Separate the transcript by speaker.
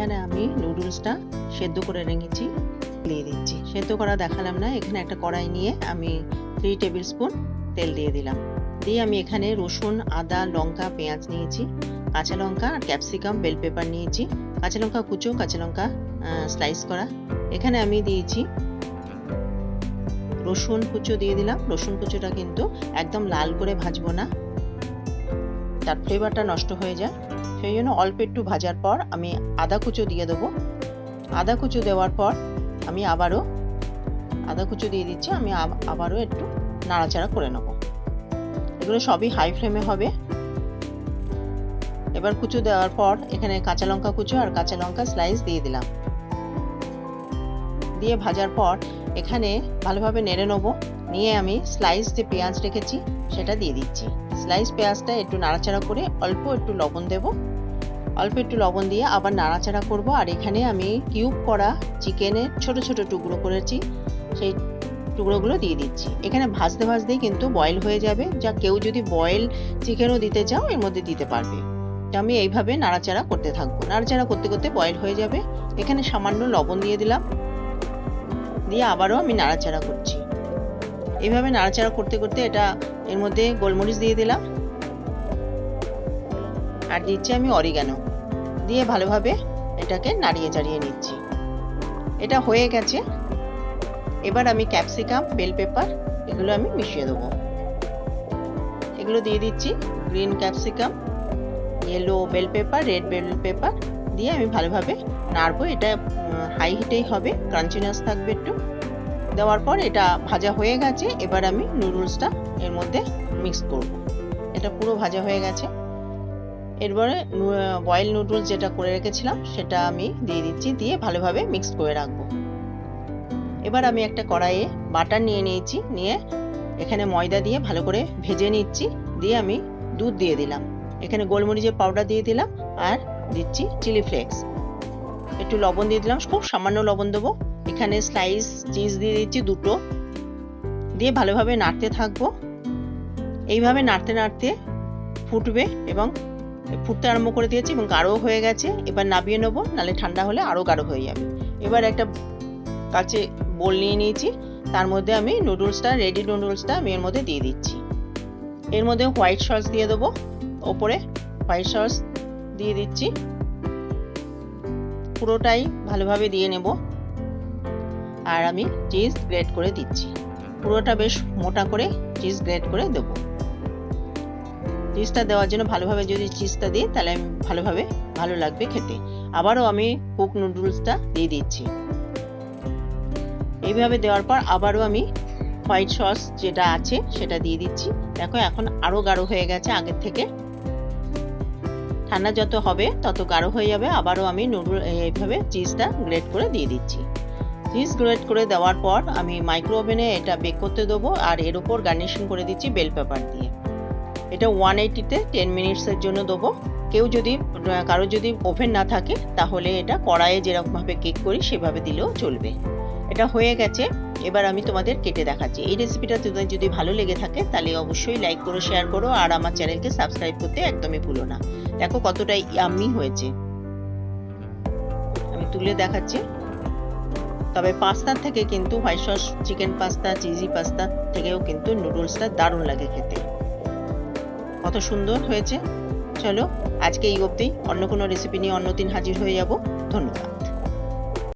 Speaker 1: এখানে আমি নুডলসটা সেদ্ধ করে রেখেছি, দিয়ে দিচ্ছি। সেদ্ধ করা দেখালাম না। এখানে একটা কড়াই নিয়ে আমি 3 টেবিল স্পুন তেল দিয়ে দিলাম। দিয়ে আমি এখানে রসুন, আদা, লঙ্কা, পেঁয়াজ নিয়েছি, কাঁচা লঙ্কা আর ক্যাপসিকাম, বেল পেপার নিয়েছি, কাঁচা লঙ্কা কুচো, কাঁচা লঙ্কা স্লাইস করা। এখানে আমি দিয়েছি রসুন কুচো দিয়ে দিলাম। রসুন কুচোটা কিন্তু একদম লাল করে ভাজবো না, তার ফ্লেভারটা নষ্ট হয়ে যায়, সেই জন্য অল্প একটু ভাজার পর আমি আদা কুচো দিয়ে দেবো। আদা কুচো দেওয়ার পর আমি আবারও আদা কুচো দিয়ে দিচ্ছি। আমি আবারও একটু নাড়াচাড়া করে নেব। এগুলো সবই হাই ফ্লেমে হবে। এবার কুচো দেওয়ার পর এখানে কাঁচা লঙ্কা কুচো আর কাঁচা লঙ্কা স্লাইস দিয়ে দিলাম। দিয়ে ভাজার পর এখানে ভালোভাবে নেড়ে নেব। নিয়ে আমি স্লাইস যে পেঁয়াজ রেখেছি সেটা দিয়ে দিচ্ছি। স্লাইস পেঁয়াজটা একটু নাড়াচাড়া করে অল্প একটু লবণ দেব। অল্প একটু লবণ দিয়ে আবার নাড়াচাড়া করব। আর এখানে আমি কিউব করা চিকেনের ছোট ছোট টুকরো করেছি, সেই টুকরোগুলো দিয়ে দিচ্ছি। এখানে ভাজতে ভাজতেই কিন্তু বয়েল হয়ে যাবে, যা কেউ যদি বয়েল চিকেনও দিতে চাও এর মধ্যে দিতে পারবে। তো আমি এইভাবে নাড়াচাড়া করতে থাকবো। নাড়াচাড়া করতে করতে বয়েল হয়ে যাবে। এখানে সামান্য লবণ দিয়ে দিলাম, দিয়ে আবারও আমি নাড়াচাড়া করছি। এইভাবে নাড়াচাড়া করতে করতে এটা এর মধ্যে গোলমরিচ দিয়ে দিলাম আর দিচ্ছি আমি অরিগানো, দিয়ে ভালোভাবে এটাকে নাড়িয়ে চাড়িয়ে নিচ্ছি। এটা হয়ে গেছে। এবার আমি ক্যাপসিকাম, বেল পেপার এগুলো আমি মিশিয়ে দেবো। এগুলো দিয়ে দিচ্ছি, green capsicum, yellow bell pepper, red bell pepper দিয়ে আমি ভালোভাবে নাড়বো। এটা হাই হিটেই হবে, ক্রাঞ্চিনেস থাকবে একটু। দেওয়ার পর এটা ভাজা হয়ে গেছে। এবার আমি নুডলসটা এর মধ্যে মিক্স করব। এটা পুরো ভাজা হয়ে গেছে। এরপরে বয়েল নুডলস যেটা করে রেখেছিলাম সেটা আমি দিয়ে দিচ্ছি, দিয়ে ভালোভাবে মিক্স করে রাখবো। এবার আমি একটা কড়াইয়ে বাটার নিয়ে নিয়েছি, নিয়ে এখানে ময়দা দিয়ে ভালো করে ভেজে নিচ্ছি। দিয়ে আমি দুধ দিয়ে দিলাম, এখানে গোলমরিচের পাউডার দিয়ে দিলাম আর দিচ্ছি চিলি ফ্লেক্স, একটু লবণ দিয়ে দিলাম, খুব সামান্য লবণ দেবো। এখানে স্লাইস চিজ দিয়ে দিচ্ছি দুটো, দিয়ে ভালোভাবে নাড়তে থাকবো। এইভাবে নাড়তে নাড়তে ফুটবে এবং ফুটতে আরম্ভ করে দিয়েছি এবং গাঢ় হয়ে গেছে। এবার নামিয়ে নেবো, নাহলে ঠান্ডা হলে আরও গাঢ় হয়ে যাবে। এবার একটা কাছে বোল নিয়ে নিয়েছি, তার মধ্যে আমি নুডলসটা, রেডি নুডলসটা আমি এর মধ্যে দিয়ে দিচ্ছি। এর মধ্যে হোয়াইট সস দিয়ে দেবো, ওপরে হোয়াইট সস দিয়ে দিচ্ছি। পুরোটাই ভালোভাবে দিয়ে নেব। আর আমি চিজ গ্রেট করে দিচ্ছি, পুরোটা বেশ মোটা করে চিজ গ্রেট করে দেবো। চিজটা দেওয়ার জন্য ভালোভাবে যদি চিজটা দিই তাহলে আমি ভালো লাগবে খেতে। আবারও আমি কুক নুডলসটা দিয়ে দিচ্ছি। এইভাবে দেওয়ার পর আবারও আমি হোয়াইট সস যেটা আছে সেটা দিয়ে দিচ্ছি। দেখো এখন আরও গাঢ় হয়ে গেছে আগের থেকে। ঠান্ডা যত হবে তত গাঢ় হয়ে যাবে। আবারও আমি এইভাবে চিজটা গ্রেট করে দিয়ে দিচ্ছি। চিজ গ্রেট করে দেওয়ার পর আমি মাইক্রো ওভেনে এটা বেক করতে দেবো। আর এর উপর গার্নিশিং করে দিচ্ছি বেল পেপার দিয়ে। এটা 180-তে 10 মিনিটসের জন্য দেবো। কারো যদি ওভেন না থাকে তাহলে এটা কড়াইয়ে যেরকমভাবে কেক করি সেভাবে দিলেও চলবে। এটা হয়ে গেছে। এবার আমি তোমাদের কেটে দেখাচ্ছি। এই রেসিপিটা তোমাদের যদি ভালো লেগে থাকে তাহলে অবশ্যই লাইক করো, শেয়ার করো আর আমার চ্যানেলকে সাবস্ক্রাইব করতে একদমই ভুলো না। দেখো কতটা ইয়াম্মি হয়েছে। আমি তুলে দেখাচ্ছি। তবে পাস্তার থেকে কিন্তু white sauce chicken pasta, cheesy pasta থেকেও কিন্তু নুডলসটা দারুণ লাগে খেতে। কত সুন্দর হয়েছে। চলো আজকে এই অবধি, অন্য কোনো রেসিপি নিয়ে অন্য দিন হাজির হয়ে যাব। ধন্যবাদ।